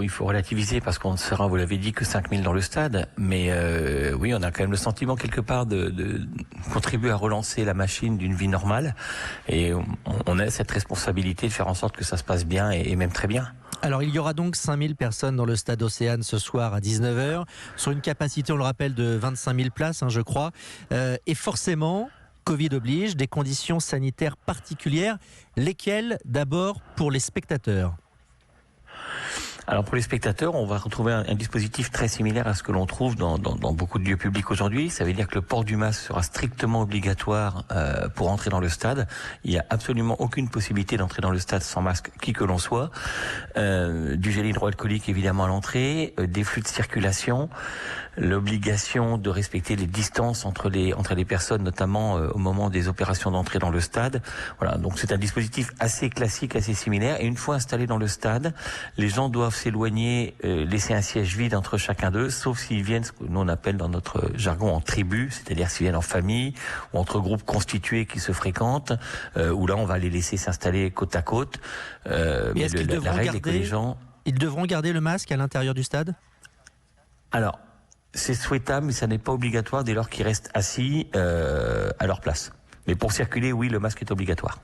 il faut relativiser parce qu'on ne sera, vous l'avez dit, que 5000 dans le stade. Mais oui, on a quand même le sentiment quelque part de contribuer à relancer la machine d'une vie normale. Et on a cette responsabilité de faire en sorte que ça se passe bien et même très bien. Alors il y aura donc 5000 personnes dans le stade Océane ce soir à 19h, sur une capacité, on le rappelle, de 25 000 places, je crois. Et forcément, Covid oblige, des conditions sanitaires particulières. Lesquelles d'abord pour les spectateurs ? Alors pour les spectateurs, on va retrouver un dispositif très similaire à ce que l'on trouve dans beaucoup de lieux publics aujourd'hui. Ça veut dire que le port du masque sera strictement obligatoire pour entrer dans le stade. Il n'y a absolument aucune possibilité d'entrer dans le stade sans masque, qui que l'on soit. Du gel hydroalcoolique évidemment à l'entrée, des flux de circulation, l'obligation de respecter les distances entre les personnes, notamment au moment des opérations d'entrée dans le stade. Voilà, donc c'est un dispositif assez classique, assez similaire. Et une fois installés dans le stade, les gens doivent s'éloigner, laisser un siège vide entre chacun d'eux, sauf s'ils viennent, ce que nous on appelle dans notre jargon en tribu, c'est-à-dire s'ils viennent en famille ou entre groupes constitués qui se fréquentent, où là on va les laisser s'installer côte à côte. Mais est-ce qu'ils devront règle est que les gens... Ils devront garder le masque à l'intérieur du stade ? Alors, c'est souhaitable, mais ça n'est pas obligatoire dès lors qu'ils restent assis à leur place. Mais pour circuler, oui, le masque est obligatoire.